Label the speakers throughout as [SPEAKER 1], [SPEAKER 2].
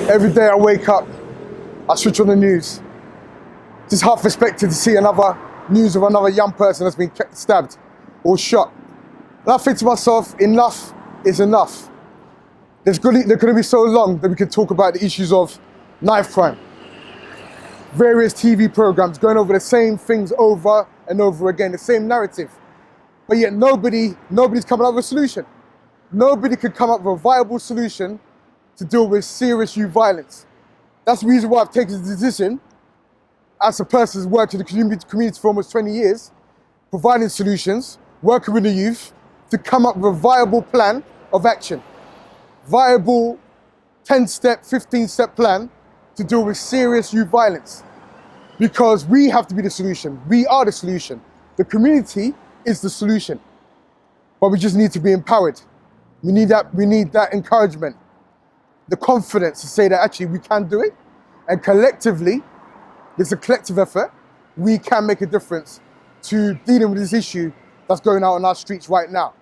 [SPEAKER 1] Every day I wake up, I switch on the news. Just half expected to see another news of another young person that's been stabbed or shot. And I think to myself, enough is enough. They're going to be so long that we can talk about the issues of knife crime. Various TV programs going over the same things over and over again, the same narrative. But yet nobody's coming up with a solution. Nobody could come up with a viable solution to deal with serious youth violence. That's the reason why I've taken the decision, as a person who's worked in the community for almost 20 years, providing solutions, working with the youth, to come up with a viable plan of action. Viable 10-step, 15-step plan to deal with serious youth violence. Because we have to be the solution. We are the solution. The community is the solution. But we just need to be empowered. We need that encouragement, the confidence to say that actually we can do it. And collectively, there's a collective effort, we can make a difference to dealing with this issue that's going out on our streets right now.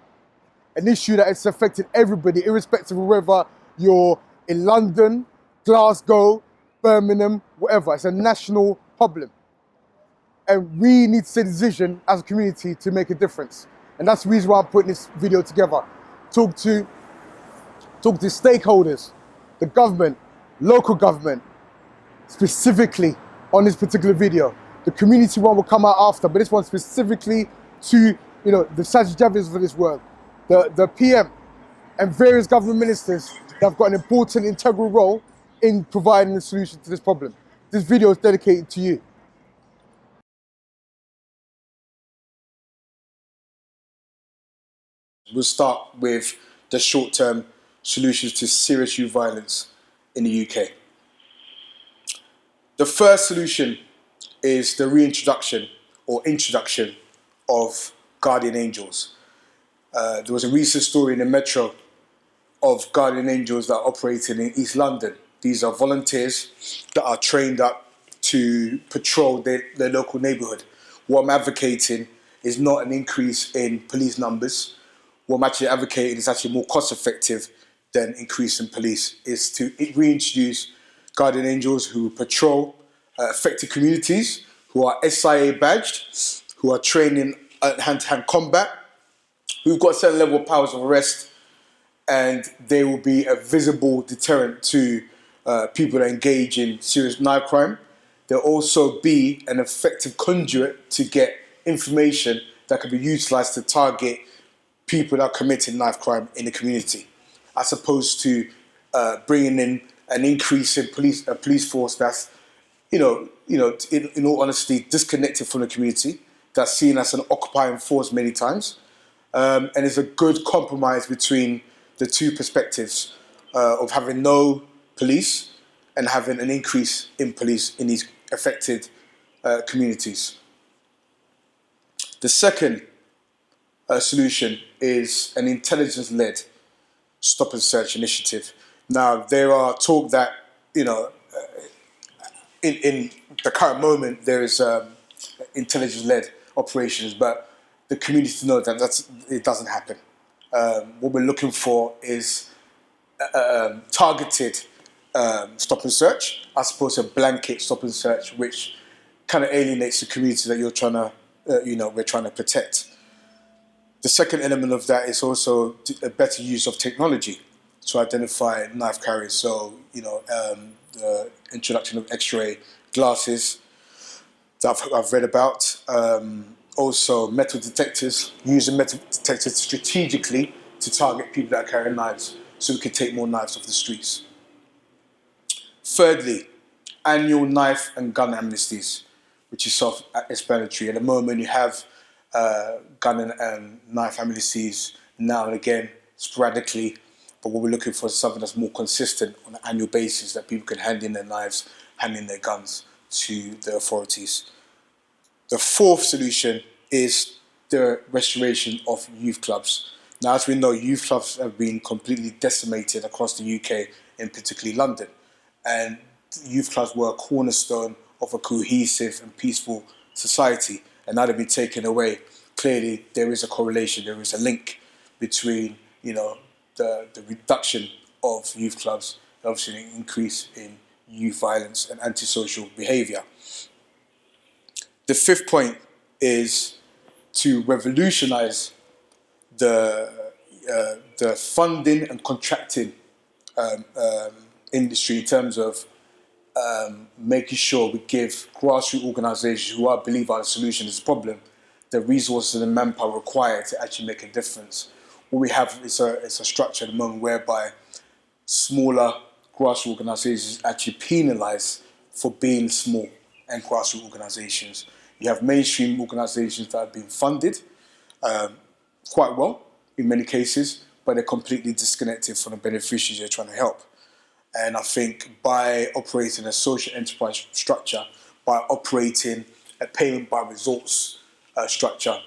[SPEAKER 1] An issue that has affected everybody, irrespective of whether you're in London, Glasgow, Birmingham, whatever. It's a national problem. And we need to take a decision as a community to make a difference. And that's the reason why I'm putting this video together. Talk to stakeholders, the government, local government, specifically on this particular video. The community one will come out after, but this one specifically to the Sajid Javids of this world, the PM and various government ministers that have got an important integral role in providing a solution to this problem. This video is dedicated to you.
[SPEAKER 2] We'll start with the short-term solutions to serious youth violence in the UK. The first solution is the reintroduction or introduction of guardian angels. There was a recent story in the Metro of guardian angels that are operating in East London. These are volunteers that are trained up to patrol their local neighbourhood. What I'm advocating is not an increase in police numbers. What I'm actually advocating is actually more cost effective than increasing police, is to reintroduce guardian angels who patrol affected communities, who are SIA badged, who are trained in hand-to-hand combat, who've got a certain level of powers of arrest, and they will be a visible deterrent to people that engage in serious knife crime. They'll also be an effective conduit to get information that can be utilised to target people that are committing knife crime in the community, as opposed to bringing in an increase in a police force that's, in all honesty, disconnected from the community, that's seen as an occupying force many times, and it's a good compromise between the two perspectives of having no police and having an increase in police in these affected communities. The second solution is an intelligence-led stop and search initiative. Now, there are talk that, in the current moment, there is intelligence-led operations, but the community know that it doesn't happen. What we're looking for is targeted stop and search, as opposed to a blanket stop and search, which kind of alienates the community that you're trying to, we're trying to protect. The second element of that is also a better use of technology to identify knife carriers. So, the introduction of X-ray glasses that I've read about. Also, metal detectors, using metal detectors strategically to target people that are carrying knives, so we can take more knives off the streets. Thirdly, annual knife and gun amnesties, which is self-explanatory. At the moment, you have gun and knife amnesties now and again, sporadically, but what we're looking for is something that's more consistent on an annual basis, that people can hand in their knives, hand in their guns to the authorities. The fourth solution is the restoration of youth clubs. Now, as we know, youth clubs have been completely decimated across the UK, in particularly London, and youth clubs were a cornerstone of a cohesive and peaceful society, and now they've been taken away. Clearly, there is a correlation, there is a link between, the reduction of youth clubs obviously an increase in youth violence and antisocial behaviour. The fifth point is to revolutionise the funding and contracting industry in terms of making sure we give grassroots organisations who I believe are the solution to this problem the resources and manpower required to actually make a difference. What we have is a structure at the moment whereby smaller grassroots organisations actually penalised for being small and grassroots organisations. You have mainstream organisations that have been funded quite well in many cases, but they're completely disconnected from the beneficiaries they're trying to help. And I think by operating a social enterprise structure, by operating a payment by results structure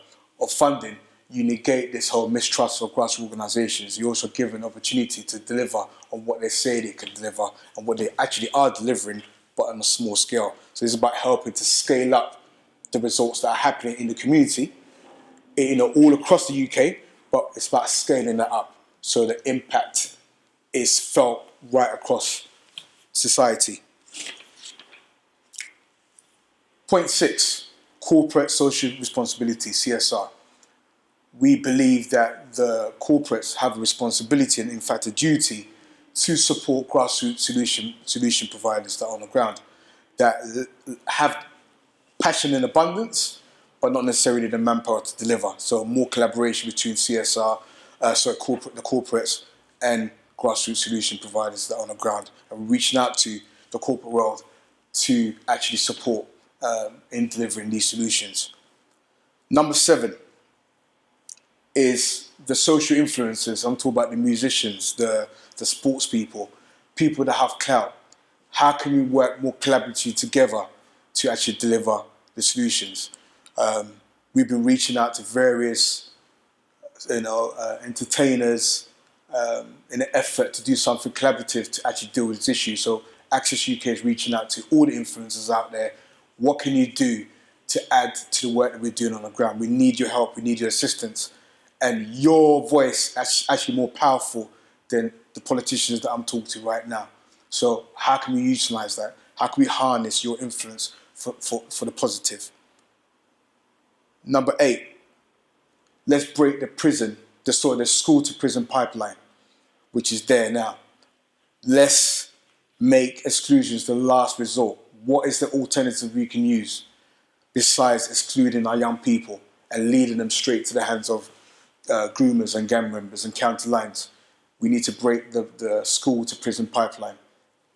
[SPEAKER 2] of funding, you negate this whole mistrust of grassroots organisations. You also give an opportunity to deliver on what they say they can deliver and what they actually are delivering, but on a small scale. So it's about helping to scale up the results that are happening in the community, all across the UK, but it's about scaling that up so the impact is felt right across society. Point 6, corporate social responsibility, CSR. We believe that the corporates have a responsibility and in fact a duty to support grassroots solution providers that are on the ground, that have passion in abundance, but not necessarily the manpower to deliver. So more collaboration between CSR, the corporates and grassroots solution providers that are on the ground, and reaching out to the corporate world to actually support in delivering these solutions. Number 7 is the social influencers. I'm talking about the musicians, the sports people that have clout. How can we work more collaboratively together to actually deliver the solutions? We've been reaching out to various, entertainers in an effort to do something collaborative to actually deal with this issue. So Access UK is reaching out to all the influencers out there. What can you do to add to the work that we're doing on the ground? We need your help. We need your assistance. And your voice is actually more powerful than the politicians that I'm talking to right now. So how can we utilise that? How can we harness your influence for the positive? Number 8, let's break the school to prison pipeline, which is there now. Let's make exclusions the last resort. What is the alternative we can use besides excluding our young people and leading them straight to the hands of groomers and gang members and county lines? We need to break the school to prison pipeline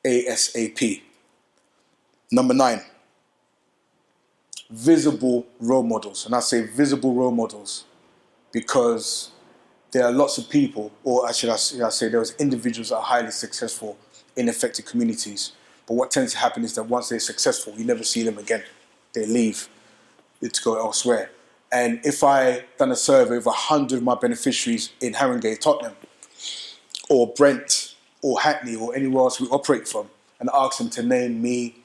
[SPEAKER 2] ASAP. Number 9, visible role models. And I say visible role models because there are lots of people, or actually I say there was individuals that are highly successful in affected communities. But what tends to happen is that once they're successful, you never see them again. They leave to go elsewhere. And if I done a survey of 100 of my beneficiaries in Haringey, Tottenham, or Brent, or Hackney, or anywhere else we operate from, and ask them to name me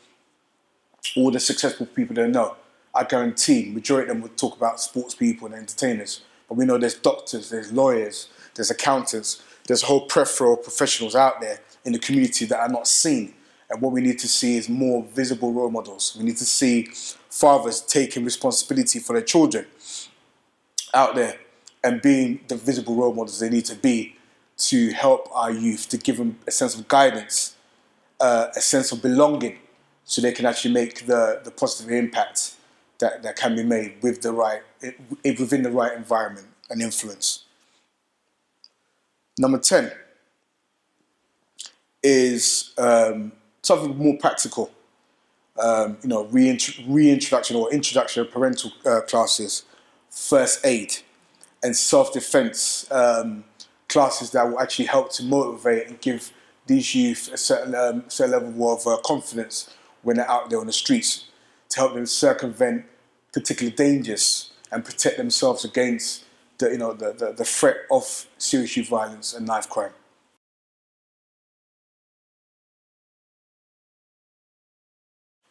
[SPEAKER 2] all the successful people they know, I guarantee majority of them would talk about sports people and entertainers. But we know there's doctors, there's lawyers, there's accountants, there's a whole plethora of professionals out there in the community that are not seen. And what we need to see is more visible role models. We need to see fathers taking responsibility for their children out there and being the visible role models they need to be to help our youth, to give them a sense of guidance, a sense of belonging, so they can actually make the positive impact that can be made with within the right environment and influence. Number 10 is something more practical. Reintroduction or introduction of parental classes, first aid, and self-defense classes that will actually help to motivate and give these youth a certain level of confidence when they're out there on the streets, to help them circumvent particular dangers and protect themselves against the threat of serious youth violence and knife crime.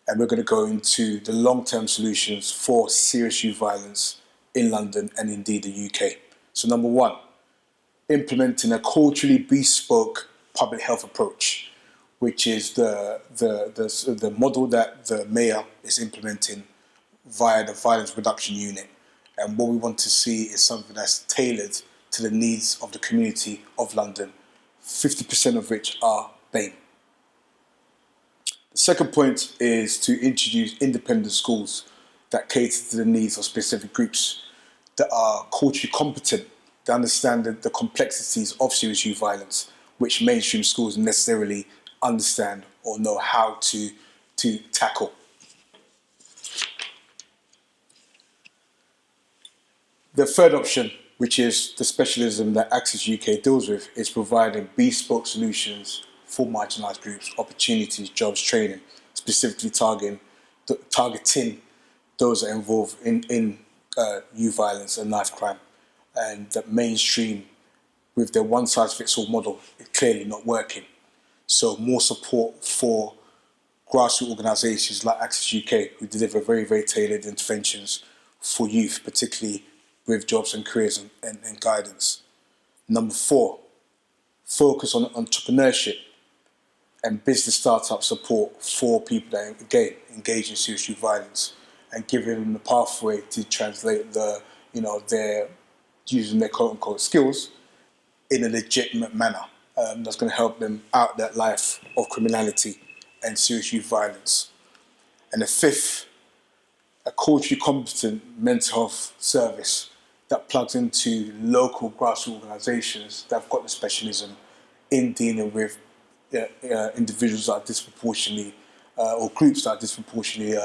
[SPEAKER 2] And we're going to go into the long-term solutions for serious youth violence in London and indeed the UK. So number 1, implementing a culturally bespoke public health approach. which is the model that the mayor is implementing via the violence reduction unit. And what we want to see is something that's tailored to the needs of the community of London, 50% of which are BAME. The second point is to introduce independent schools that cater to the needs of specific groups that are culturally competent, that understand the complexities of serious youth violence, which mainstream schools necessarily understand or know how to tackle. The third option, which is the specialism that Access UK deals with, is providing bespoke solutions for marginalised groups, opportunities, jobs, training, specifically targeting those that are involved in youth violence and knife crime. And that mainstream, with their one-size-fits-all model, is clearly not working. So more support for grassroots organisations like Access UK, who deliver very, very tailored interventions for youth, particularly with jobs and careers and guidance. Number 4, focus on entrepreneurship and business startup support for people that, again, engage in serious youth violence, and giving them the pathway to translate their using their quote-unquote skills in a legitimate manner that's going to help them out that life of criminality and serious youth violence. And the 5th, a culturally competent mental health service that plugs into local grassroots organisations that have got the specialism in dealing with individuals that are disproportionately or groups that are disproportionately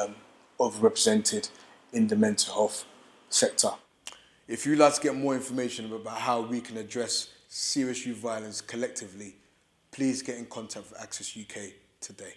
[SPEAKER 2] overrepresented in the mental health sector. If you'd like to get more information about how we can address serious youth violence collectively, please get in contact with Access UK today.